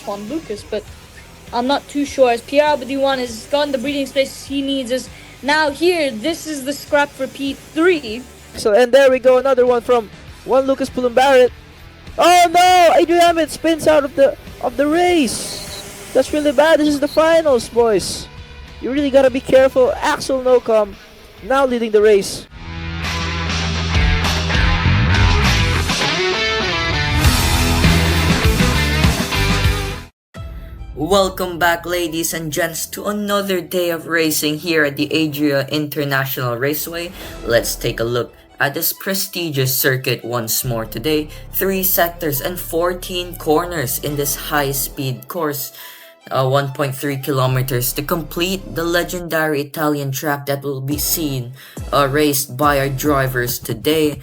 Juan Lucas, but I'm not too sure, as Pierre Abadiwan has gotten the breathing space he needs. As now here, this is the scrap for P3. So, and there we go, another one from Juan Lucas Pulumbarit. Oh no! Iame spins out of the race. That's really bad. This is the finals, boys. You really gotta be careful. Axel Nocom now leading the race. Welcome back, ladies and gents, to another day of racing here at the Adria International Raceway. Let's take a look at this prestigious circuit once more today. 3 sectors and 14 corners in this high-speed course. 1.3 kilometers to complete the legendary Italian track that will be seen raced by our drivers today.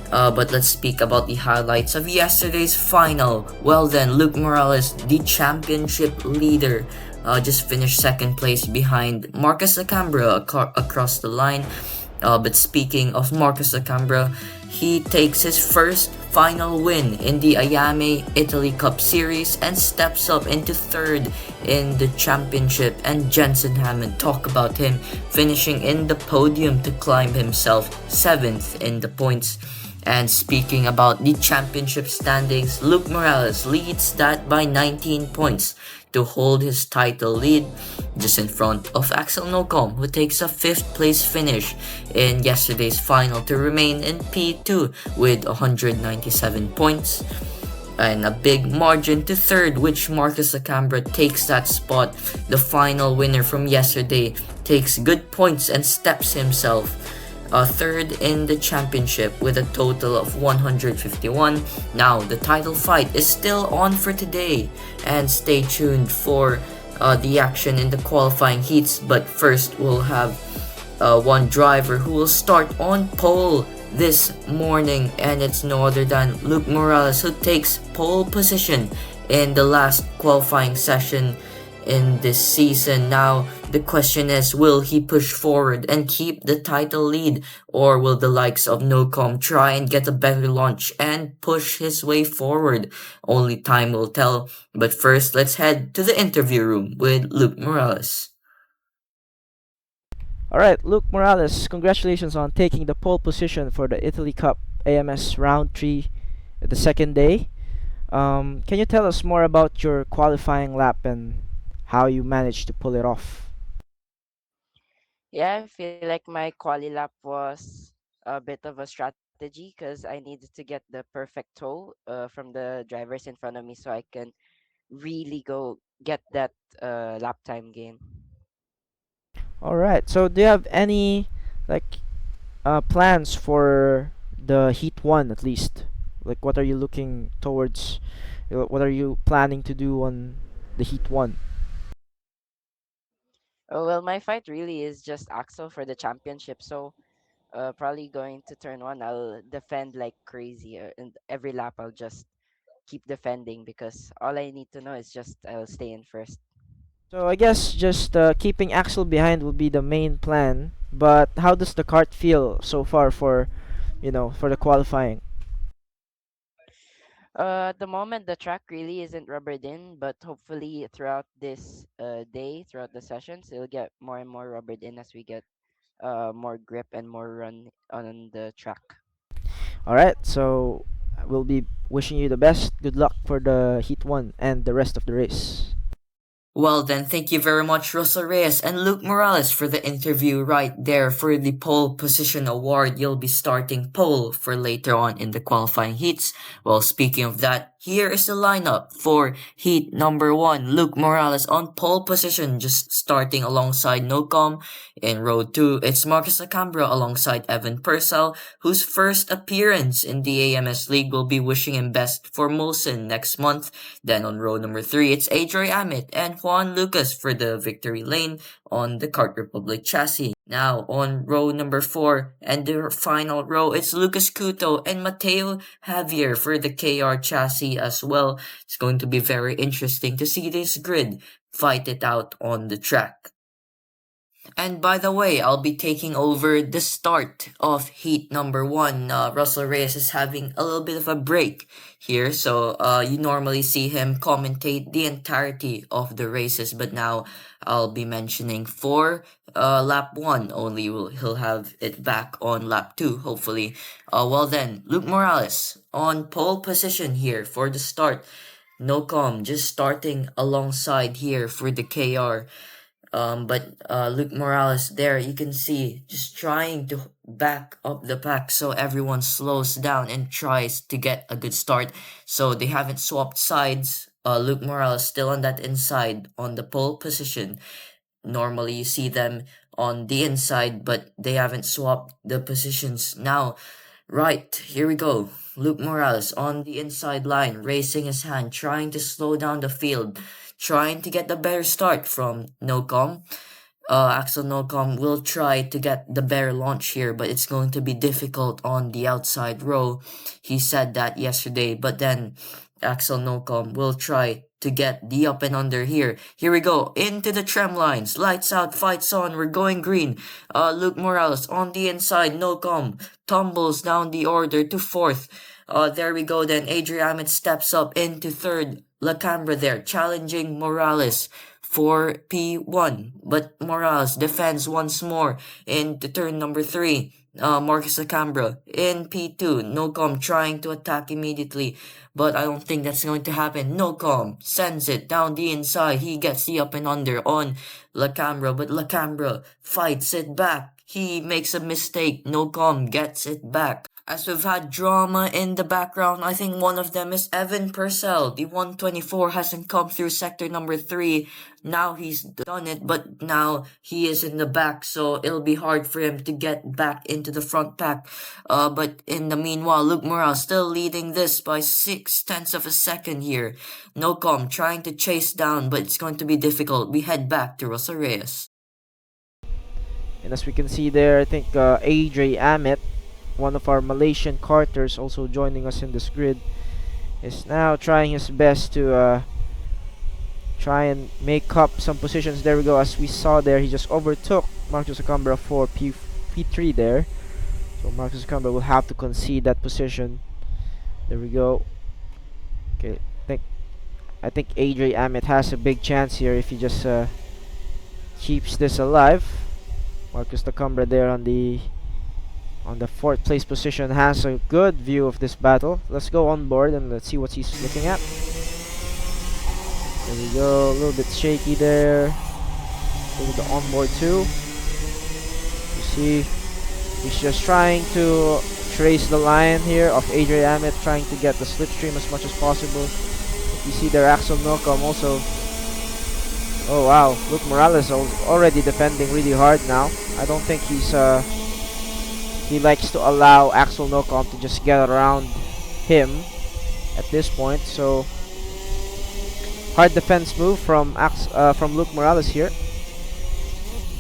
But let's speak about the highlights of yesterday's final. Well then, Luke Morales, the championship leader, just finished second place behind Marcus Acambra across the line. But speaking of Marcus Acambra, he takes his first final win in the Iame Italy Cup Series and steps up into third in the championship. And Jensen Hammond, talk about him, finishing in the podium to climb himself 7th in the points. And speaking about the championship standings, Luke Morales leads that by 19 points to hold his title lead, just in front of Axel Nocom, who takes a 5th place finish in yesterday's final to remain in P2 with 197 points. And a big margin to third, which Marcus Acambra takes that spot. The final winner from yesterday takes good points and steps himself third in the championship with a total of 151. Now, the title fight is still on for today, and stay tuned for the action in the qualifying heats. But first, we'll have one driver who will start on pole this morning, and it's no other than Luke Morales, who takes pole position in the last qualifying session in this season. Now, the question is, will he push forward and keep the title lead, or will the likes of Nocom try and get a better launch and push his way forward? Only time will tell. But first, let's head to the interview room with Luke Morales. Alright, Luke Morales, congratulations on taking the pole position for the Italy Cup AMS Round 3, the second day. Can you tell us more about your qualifying lap and how you managed to pull it off? Yeah, I feel like my quali lap was a bit of a strategy because I needed to get the perfect toe from the drivers in front of me so I can really go get that lap time gain. Alright, so do you have any like plans for the Heat 1 at least? Like, what are you looking towards? What are you planning to do on the Heat 1? Oh, well, my fight really is just Axel for the championship, so probably going to turn one, I'll defend like crazy, and every lap I'll just keep defending because all I need to know is just I'll stay in first. So I guess just keeping Axel behind will be the main plan. But how does the kart feel so far for, for the qualifying? At the moment, the track really isn't rubbered in, but hopefully throughout this day, throughout the sessions, it'll get more and more rubbered in as we get more grip and more run on the track. All right, so we'll be wishing you the best. Good luck for the Heat 1 and the rest of the race. Well then, thank you very much, Russell Reyes and Luke Morales, for the interview right there. For the pole position award, you'll be starting pole for later on in the qualifying heats. Well, speaking of that, here is the lineup for heat number 1. Luke Morales on pole position, just starting alongside Nocom. In row 2, it's Marcus Acambra alongside Evan Purcell, whose first appearance in the AMS League will be wishing him best for Molson next month. Then on row number 3, it's Iame and Juan Lucas for the victory lane on the Kart Republic chassis. Now on row number 4 and the final row, it's Lucas Couto and Mateo Javier for the KR chassis as well. It's going to be very interesting to see this grid fight it out on the track. And by the way, I'll be taking over the start of heat number one. Russell Reyes is having a little bit of a break here, so you normally see him commentate the entirety of the races, but now I'll be mentioning for lap one only. He'll have it back on lap two, hopefully. Well then, Luke Morales on pole position here for the start. No com, just starting alongside here for the KR. But Luke Morales there, you can see just trying to back up the pack so everyone slows down and tries to get a good start. So they haven't swapped sides. Luke Morales still on that inside on the pole position. Normally you see them on the inside, but they haven't swapped the positions now. Right, here we go. Luke Morales on the inside line, raising his hand, trying to slow down the field, trying to get the better start from Nocom. Axel Nocom will try to get the better launch here, but it's going to be difficult on the outside row. He said that yesterday, but then Axel Nocom will try to get the up and under here. Here we go, into the trem lines, lights out, fights on, we're going green. Luke Morales on the inside, Nocom tumbles down the order to fourth. There we go then, Adrian steps up into third. Lacambra there, challenging Morales for P1, but Morales defends once more into turn number 3. Marcus Lacambra in P2. Nocom trying to attack immediately, but I don't think that's going to happen. Nocom sends it down the inside. He gets the up and under on Lacambra, but Lacambra fights it back. He makes a mistake. Nocom gets it back. As we've had drama in the background, I think one of them is Evan Purcell. The 124 hasn't come through sector number 3. Now he's done it, but now he is in the back, so it'll be hard for him to get back into the front pack. But in the meanwhile, Luke Morales still leading this by 0.6 of a second here. Nocom trying to chase down, but it's going to be difficult. We head back to Russell Reyes. And as we can see there, I think Iame, one of our Malaysian karters, also joining us in this grid, is now trying his best to try and make up some positions. There we go. As we saw there, he just overtook Marcus Acambra for P3 there. So Marcus Acambra will have to concede that position. There we go. Okay, I think Adrian Amit has a big chance here if he just keeps this alive. Marcus Acambra there on the 4th place position has a good view of this battle. Let's go on board and let's see what he's looking at. There we go, a little bit shaky there. Look at the onboard too. You see, he's just trying to trace the line here of Adrian Amit, trying to get the slipstream as much as possible. You see there, Axel Nocom also. Oh wow, Luke Morales already defending really hard now. I don't think he likes to allow Axel Nocom to just get around him at this point. So hard defense move from Luke Morales here.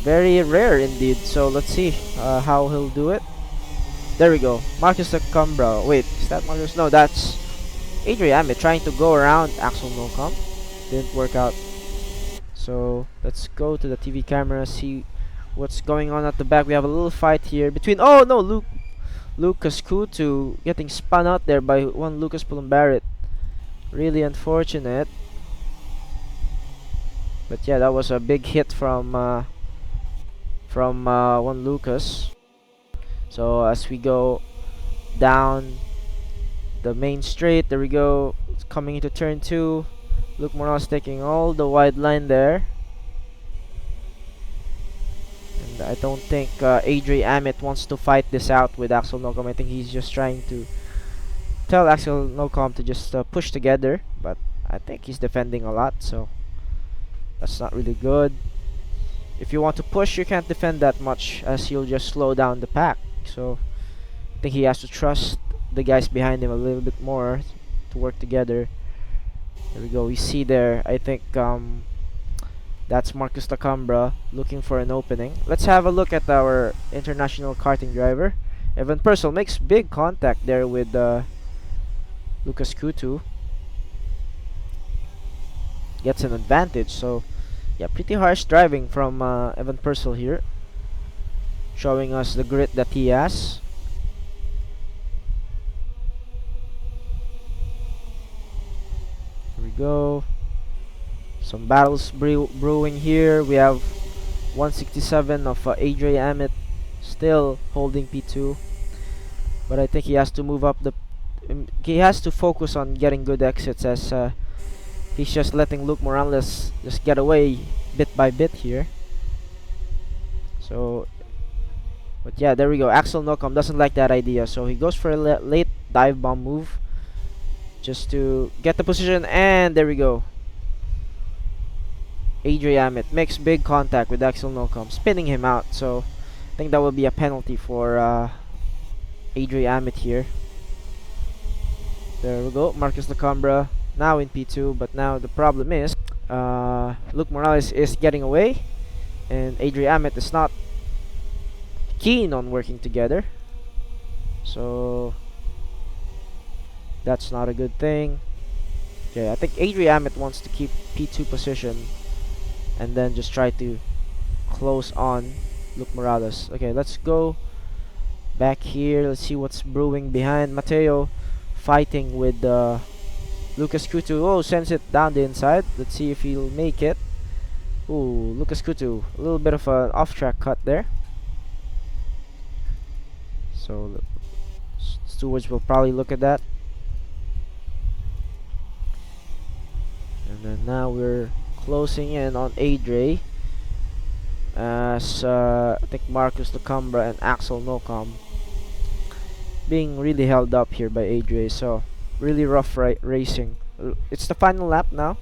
Very rare indeed. So let's see how he'll do it. There we go. Marcus Acambra. Wait, is that Marcus? No, that's Adrian Amit trying to go around Axel Nocom. Didn't work out. So let's go to the TV camera, see what's going on at the back. We have a little fight here between, oh no, Lucas Kutu getting spun out there by one Lucas Pulumbarit. Really unfortunate. But yeah, that was a big hit from one Lucas. So as we go down the main straight, there we go. It's coming into turn 2. Luke Morales taking all the wide line there. And I don't think Adrian Amit wants to fight this out with Axel Nocom. I think he's just trying to tell Axel Nocom to just push together. But I think he's defending a lot, so that's not really good. If you want to push, you can't defend that much, as you'll just slow down the pack. So I think he has to trust the guys behind him a little bit more to work together. There we go. We see there, I think that's Marcus Acambra looking for an opening. Let's have a look at our international karting driver. Evan Purcell makes big contact there with Lucas Kutu. Gets an advantage, so Yeah, pretty harsh driving from Evan Purcell here, showing us the grit that he has. Here we go. Some battles brewing here. We have 167 of Adrian Amit still holding P2, but I think he has to move up the. He has to focus on getting good exits as he's just letting Luke Morales just get away bit by bit here. So, but yeah, there we go. Axel Nocom doesn't like that idea, so he goes for a late dive bomb move just to get the position, and there we go. Adrian Amit makes big contact with Axel Nocom, spinning him out. So I think that will be a penalty for Adrian Amit here. There we go. Marcus Lacambra now in P2, but now the problem is Luke Morales is getting away, and Adrian Amit is not keen on working together. So that's not a good thing. Okay, I think Adrian Amit wants to keep P2 position and then just try to close on Luke Morales. Okay, let's go back here. Let's see what's brewing behind. Mateo fighting with Lucas Kutu. Oh, sends it down the inside. Let's see if he'll make it. Ooh, Lucas Kutu. A little bit of an off-track cut there. So stewards will probably look at that. And then now we're closing in on Adre as I think Marcus Lacambra and Axel Nocom being really held up here by Adre. So really rough racing. It's the final lap now,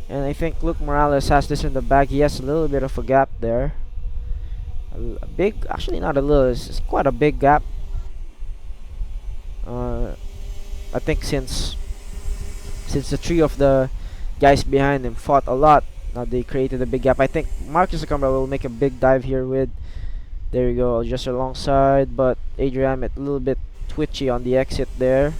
and I think Luke Morales has this in the bag. He has a little bit of a gap there. A big, actually not a little, it's quite a big gap. I think since the three of the guys behind him fought a lot, now they created a big gap. I think Marcus Acambra will make a big dive here with, there you go, just alongside, but Adrian a little bit twitchy on the exit there,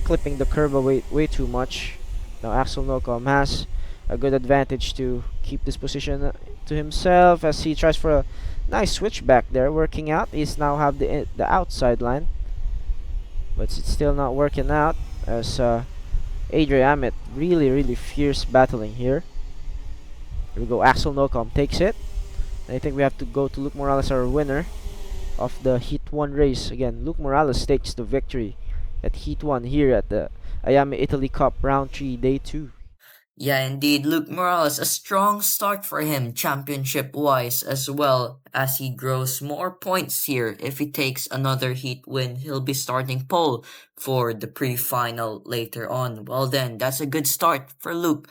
clipping the curve away way too much. Now Axel Nocom has a good advantage to keep this position to himself as he tries for a nice switchback there, working out. He's now have the outside line, but it's still not working out as Adrian Amit really fierce battling here. Here we go, Axel Nocom takes it. I think we have to go to Luke Morales, our winner of the Heat 1 race. Again, Luke Morales takes the victory at Heat 1 here at the Iame Italy Cup Round 3 Day 2. Yeah, indeed, Luke Morales, a strong start for him championship-wise as well as he grows more points here. If he takes another heat win, he'll be starting pole for the pre-final later on. Well then, that's a good start for Luke,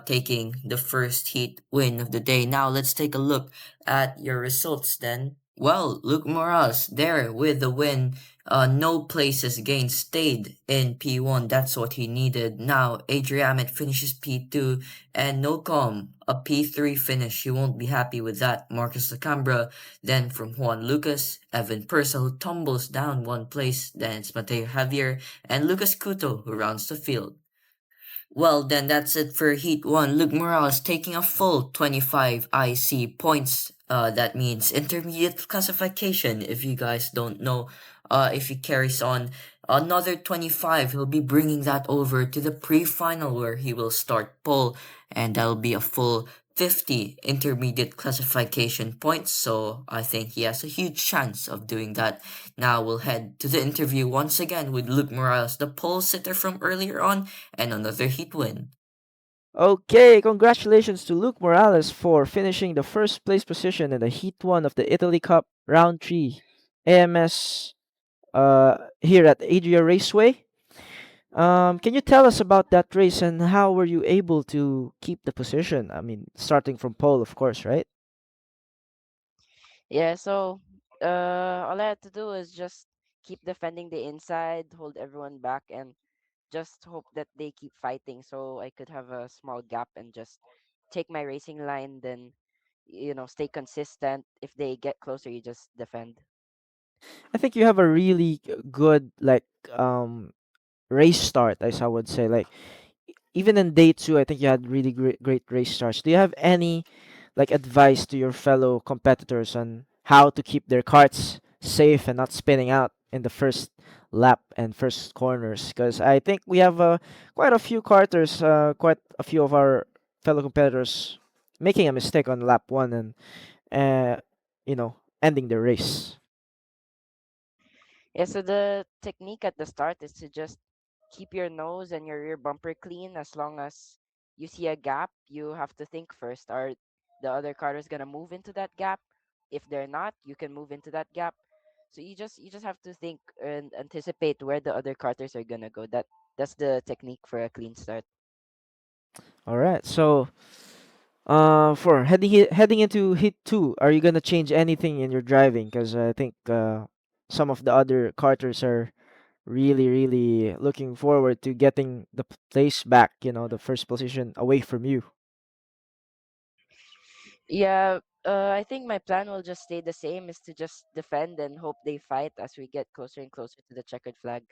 taking the first heat win of the day. Now let's take a look at your results then. Well, Luke Morales there with the win. No places gained, stayed in P1. That's what he needed. Now, Adriamit finishes P2 and Nocom a P3 finish. He won't be happy with that. Marcus Lacambra, then from Juan Lucas, Evan Purcell who tumbles down one place, then it's Mateo Javier and Lucas Couto who rounds the field. Well, then that's it for Heat 1. Luke Morales taking a full 25 IC points. That means intermediate classification. If you guys don't know, if he carries on another 25, he'll be bringing that over to the pre-final where he will start pole, and that'll be a full 50 intermediate classification points. So I think he has a huge chance of doing that. Now we'll head to the interview once again with Luke Morales, the pole sitter from earlier on, and another heat win. Okay, congratulations to Luke Morales for finishing the first place position in the Heat 1 of the Italy Cup Round 3 AMS here at Adria Raceway. Can you tell us about that race and how were you able to keep the position? I mean, starting from pole, of course, right? Yeah, so all I had to do is just keep defending the inside, hold everyone back, and just hope that they keep fighting so I could have a small gap and just take my racing line, then stay consistent. If they get closer, you just defend. I think you have a really good like um race start, as I would say. Like even in day two, I think you had really great race starts. Do you have any like advice to your fellow competitors on how to keep their carts safe and not spinning out in the first lap and first corners? Because I think we have quite a few carters, quite a few of our fellow competitors making a mistake on lap one and uh, you know ending the race. Yeah, so the technique at the start is to just keep your nose and your rear bumper clean. As long as you see a gap, you have to think first, are the other cars gonna move into that gap? If they're not, you can move into that gap. So you just have to think and anticipate where the other carters are gonna go. That's the technique for a clean start. All right, so for heading into hit two, are you gonna change anything in your driving? Because I think some of the other carters are really looking forward to getting the place back. You know, the first position away from you. Yeah, I think my plan will just stay the same, is to just defend and hope they fight as we get closer and closer to the checkered flag.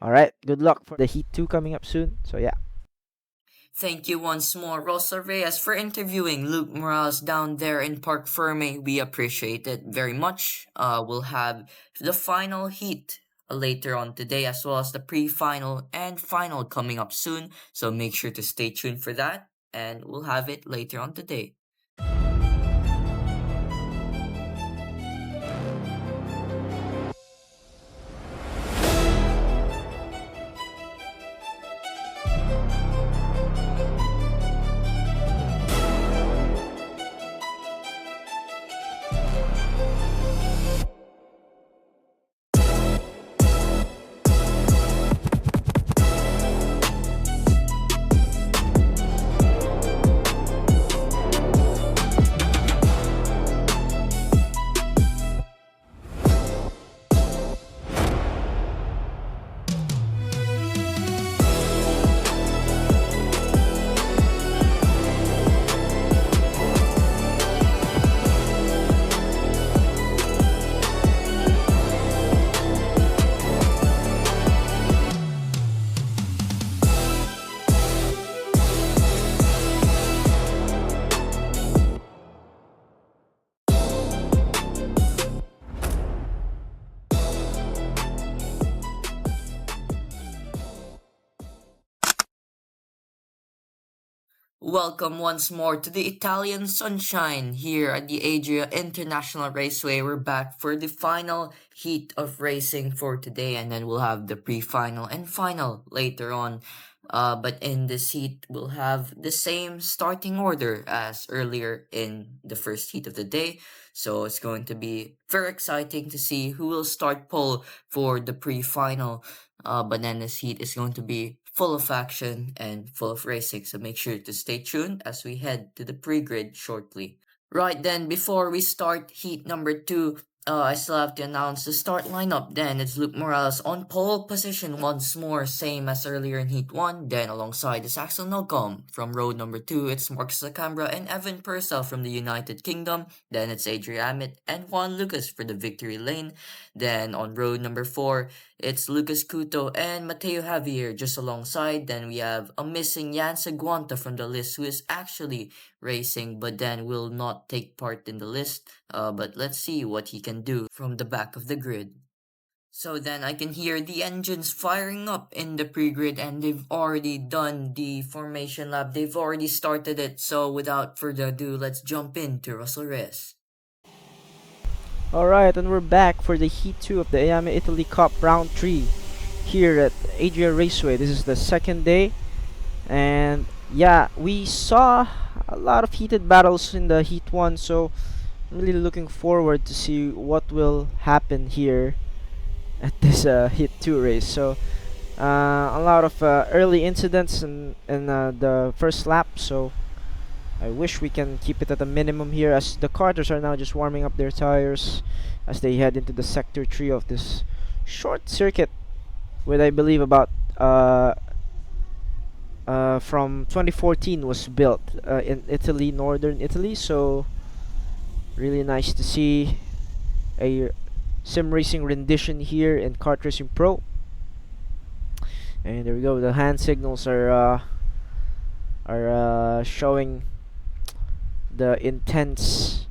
All right, good luck for the heat two coming up soon. So yeah. Thank you once more, Rosa Reyes, for interviewing Luke Morales down there in Park Ferme. We appreciate it very much. We'll have the final heat later on today, as well as the pre-final and final coming up soon. So make sure to stay tuned for that, and we'll have it later on today. Welcome once more to the Italian sunshine here at the Adria International Raceway. We're back for the final heat of racing for today, and then we'll have the pre-final and final later on. But in this heat, we'll have the same starting order as earlier in the first heat of the day. So it's going to be very exciting to see who will start pole for the pre-final. But then this heat is going to be full of action and full of racing, so make sure to stay tuned as we head to the pre-grid shortly. Right then, before we start heat number two, I still have to announce the start lineup. Then it's Luke Morales on pole position once more, same as earlier in heat one. Then alongside is Axel Nogom from road number two, it's Marcus Lacambra and Evan Purcell from the United Kingdom. Then it's Adrian Amit and Juan Lucas for the victory lane. Then on road number four, it's Lucas Couto and Mateo Javier just alongside. Then we have a missing Jan Seguanta from the list, who is actually racing but then will not take part in the list. But let's see what he can do from the back of the grid. So then I can hear the engines firing up in the pre-grid, and they've already done the formation lap. They've already started it. So without further ado, let's jump into Russell Reyes. All right, and we're back for the heat two of the Iame Italy Cup round three here at Adria Raceway. This is the second day, and yeah, we saw a lot of heated battles in the heat one, so I'm really looking forward to see what will happen here at this heat two race. So a lot of early incidents in the first lap, so I wish we can keep it at a minimum here, as the carters are now just warming up their tires as they head into the sector 3 of this short circuit, with I believe about from 2014 was built in Italy, northern Italy. So really nice to see a sim racing rendition here in Kart Racing Pro. And there we go. The hand signals are showing the intense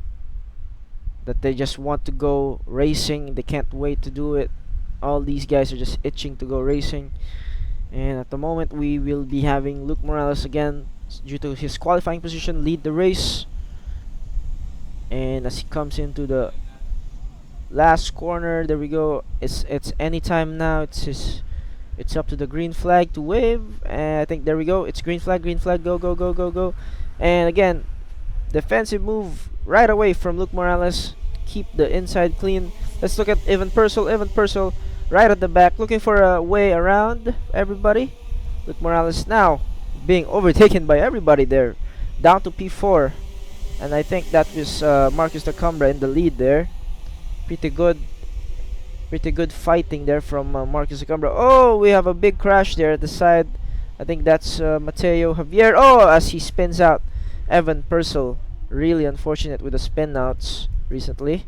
that they just want to go racing. They can't wait to do it. All these guys are just itching to go racing. And at the moment, we will be having Luke Morales again, due to his qualifying position, lead the race. And as he comes into the last corner, there we go. It's anytime now. It's up to the green flag to wave. And I think there we go. It's green flag, go, go, go, go, go. And again, defensive move right away from Luke Morales. Keep the inside clean. Let's look at Evan Purcell. Evan Purcell right at the back, looking for a way around everybody. Luke Morales now being overtaken by everybody there, down to P4. And I think that was Marcus Tacumbra in the lead there. Pretty good fighting there from Marcus Tacumbra. Oh, we have a big crash there at the side. I think that's Mateo Javier. Oh, as he spins out Evan Purcell. Really unfortunate with the spin outs recently.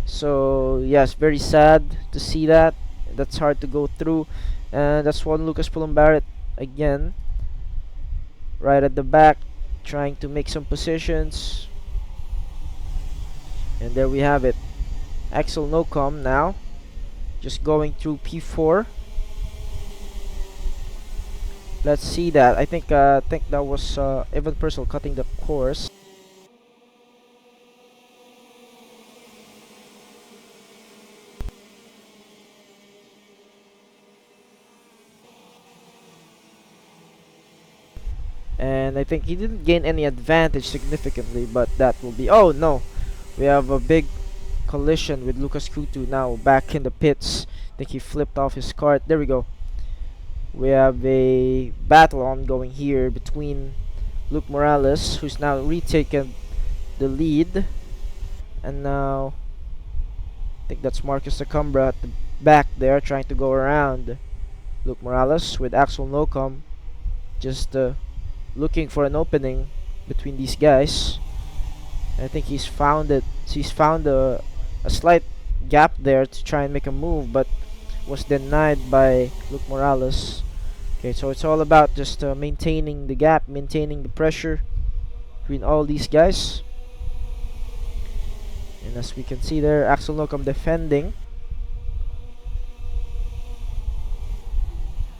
So yes, very sad to see that. That's hard to go through. And that's Juan Lucas Pulumbaret again, right at the back, trying to make some positions. And there we have it. Axel Nocom now just going through P4. Let's see that. I think that was Evan Purcell cutting the course. And I think he didn't gain any advantage significantly, but that will be... Oh no, we have a big collision with Lucas Kutu now back in the pits. I think he flipped off his kart. There we go. We have a battle ongoing here between Luke Morales, who's now retaken the lead, and now I think that's Marcus Tacumbra at the back there, trying to go around Luke Morales, with Axel Nocom just looking for an opening between these guys. I think he's found it. He's found a slight gap there to try and make a move, but was denied by Luke Morales. Okay, so it's all about just maintaining the gap, maintaining the pressure between all these guys. And as we can see there, Axel Nocom defending.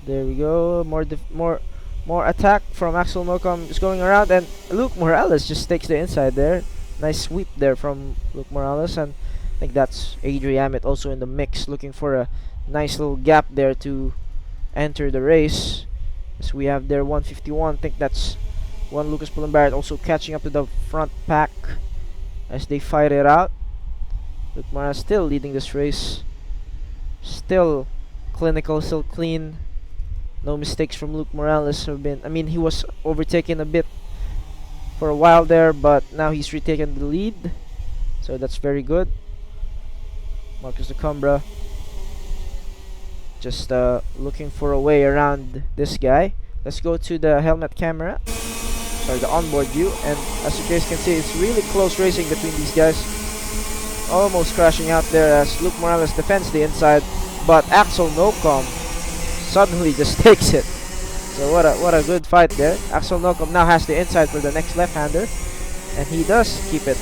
There we go. More attack from Axel Nocom is going around, and Luke Morales just takes the inside there. Nice sweep there from Luke Morales, and I think that's Iame also in the mix, looking for a nice little gap there to enter the race. As we have there 151, I think that's Juan Lucas Pulumbaret also catching up to the front pack as they fight it out. Luke Morales still leading this race. Still clinical, still clean. No mistakes from Luke Morales have been... I mean, he was overtaken a bit for a while there, but now he's retaken the lead. So that's very good. Marcus Tacumbra just looking for a way around this guy. Let's go to the helmet camera. Sorry, the onboard view. And as you guys can see, it's really close racing between these guys. Almost crashing out there as Luke Morales defends the inside, but Axel Nocom suddenly just takes it. So what a good fight there. Axel Nocom now has the inside for the next left-hander, and he does keep it.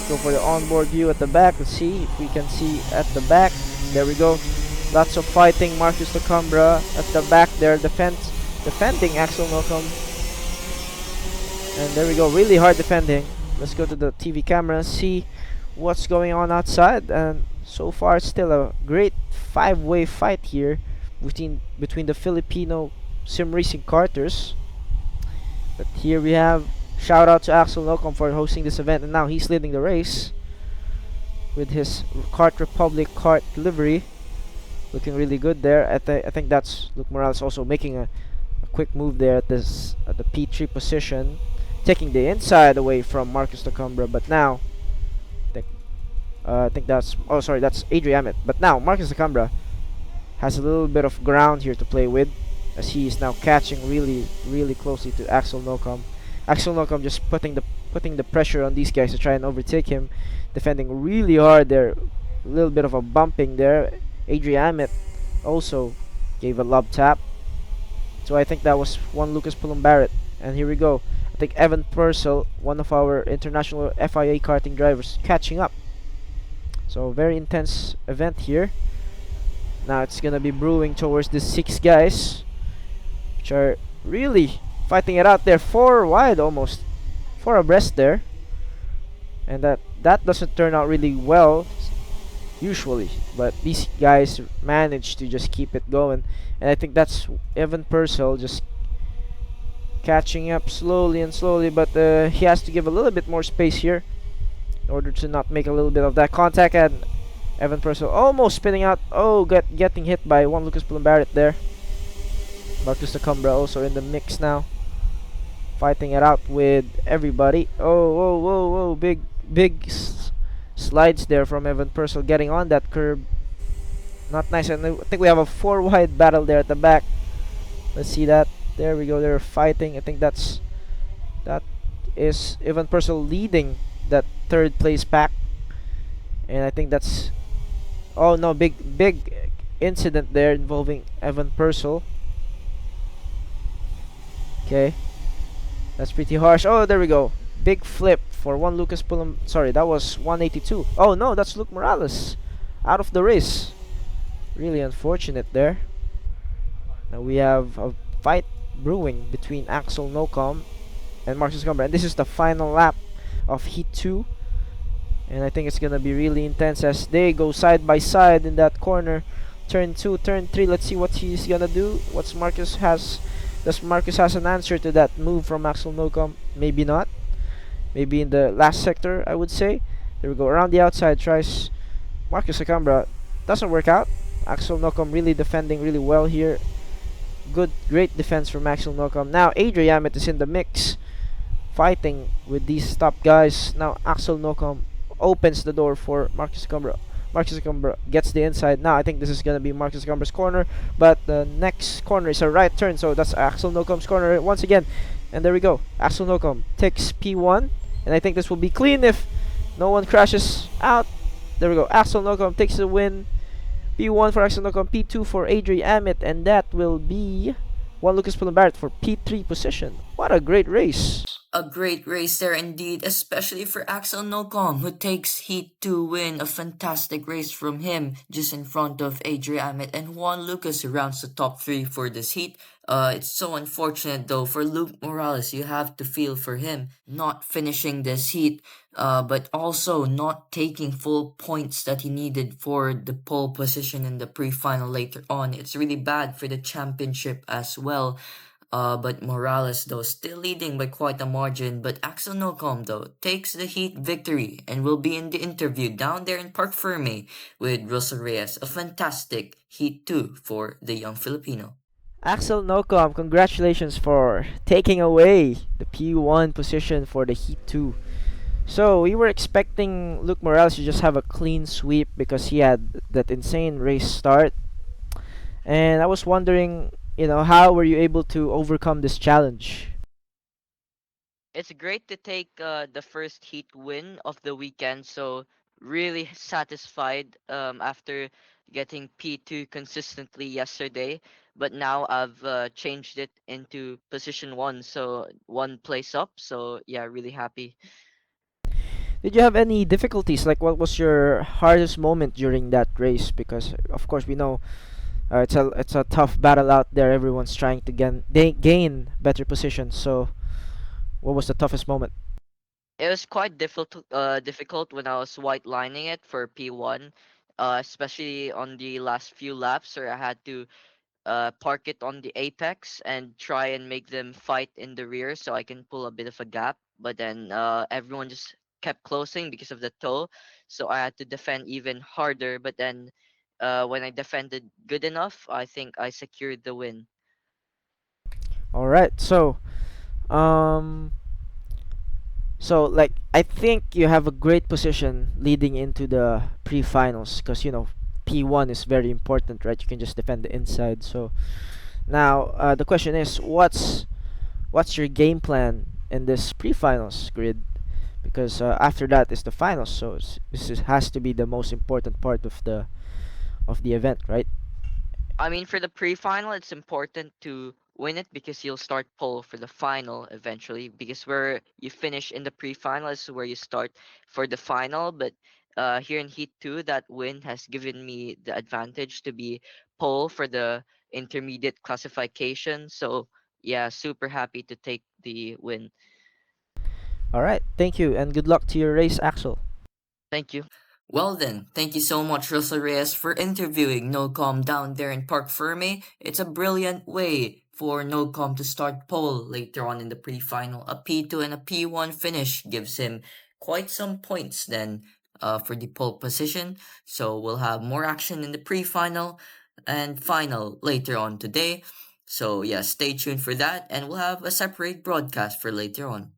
Go for the onboard view at the back. Let's see if we can see at the back. There we go. Lots of fighting. Marcus Tacumbra at the back there, defending Axel Nocom. And there we go. Really hard defending. Let's go to the TV camera and see what's going on outside. And so far, it's still a great five-way fight here between the Filipino sim racing karters. But here we have, shout out to Axel Nocom for hosting this event, and now he's leading the race with his Kart Republic kart livery, looking really good there. I think that's Luke Morales also making a quick move there at the P3 position, taking the inside away from Marcus Tacumbra. But now I think that's that's Iame. But now Marcus Tacumbra has a little bit of ground here to play with, as he is now catching really closely to Axel Nocom. Axel Nocom just putting the pressure on these guys to try and overtake him, defending really hard there. A little bit of a bumping there. Iame also gave a lob tap. So I think that was one Lucas Barrett. And here we go. I think Evan Purcell, one of our international FIA karting drivers, catching up. So very intense event here. Now it's gonna be brewing towards the 6 guys, which are really fighting it out there. 4 wide almost, 4 abreast there, and that doesn't turn out really well usually. But these guys managed to just keep it going, and I think that's Evan Purcell just catching up slowly and slowly. But he has to give a little bit more space here in order to not make a little bit of that contact. And Evan Purcell almost spinning out. Oh, getting hit by one Lucas Barrett there. Marcus Nacumbra also in the mix now, fighting it out with everybody. Oh, whoa, whoa, whoa! Big slides there from Evan Purcell, getting on that curb. Not nice. And I think we have a 4 wide battle there at the back. Let's see that. There we go. They're fighting. I think that is Evan Purcell leading that third place pack, and I think that's. Oh no! Big incident there involving Evan Purcell. Okay, that's pretty harsh. Oh, there we go. Big flip for one Lucas Pullum. Sorry, that was 182. Oh no, that's Luke Morales out of the race. Really unfortunate there. Now we have a fight brewing between Axel Nocom and Marcus Gumber, and this is the final lap of Heat 2. And I think it's gonna be really intense as they go side by side in that corner. Turn 2, turn 3. Let's see what he's gonna do. What's Marcus has? Does Marcus has an answer to that move from Axel Nocom? Maybe not. Maybe in the last sector, I would say. There we go. Around the outside, tries Marcus Acambra. Doesn't work out. Axel Nocom really defending really well here. Great defense from Axel Nocom. Now Adrian Yamet is in the mix, fighting with these top guys. Now Axel Nocom opens the door for Marcus Acambra. Marcus Acambra gets the inside. Now I think this is gonna be Marcus Acambra's corner, but the next corner is a right turn, so that's Axel Nocom's corner once again. And there we go. Axel Nocom takes P1, and I think this will be clean if no one crashes out. There we go. Axel Nocom takes the win. P1 for Axel Nocom, P2 for Adrian Amit, and that will be one Lucas Barrett for P3 position. What a great race! A great race there indeed, especially for Axel Nocom, who takes Heat 2 win. A fantastic race from him, just in front of Adrian Amit and Juan Lucas, who rounds the top 3 for this heat. It's so unfortunate though for Luke Morales. You have to feel for him not finishing this heat, but also not taking full points that he needed for the pole position in the pre-final later on. It's really bad for the championship as well. But Morales though still leading by quite a margin. But Axel Nocom though takes the heat victory and will be in the interview down there in Park Ferme with Russell Reyes. A fantastic heat 2 for the young Filipino. Axel Nocom, congratulations for taking away the P1 position for the Heat 2. So we were expecting Luke Morales to just have a clean sweep because he had that insane race start. And I was wondering, how were you able to overcome this challenge? It's great to take the first heat win of the weekend. So really satisfied after getting P2 consistently yesterday. But now I've changed it into position 1, so 1 place up. So yeah, really happy. Did you have any difficulties? Like, what was your hardest moment during that race? Because of course we know it's a tough battle out there. Everyone's trying to gain better positions. So, what was the toughest moment? It was quite difficult when I was white lining it for P1, especially on the last few laps where I had to park it on the apex and try and make them fight in the rear so I can pull a bit of a gap. But then everyone just kept closing because of the tow, so I had to defend even harder. But then when I defended good enough, I think I secured the win. All right. Um, like I think you have a great position leading into the pre-finals because P1 is very important, right? You can just defend the inside. So now the question is, what's your game plan in this pre-finals grid? Because after that is the finals, so has to be the most important part of the event, right? I mean, for the pre-final, it's important to win it because you'll start pole for the final eventually. Because where you finish in the pre-final is where you start for the final. But here in Heat 2, that win has given me the advantage to be pole for the intermediate classification. So yeah, super happy to take the win. All right, thank you, and good luck to your race, Axel. Thank you. Well then, thank you so much, Russell Reyes, for interviewing NoCom down there in Park Ferme. It's a brilliant way for NoCom to start pole later on in the pre-final. A P2 and a P1 finish gives him quite some points then for the pole position. So we'll have more action in the pre-final and final later on today. So yeah, stay tuned for that, and we'll have a separate broadcast for later on.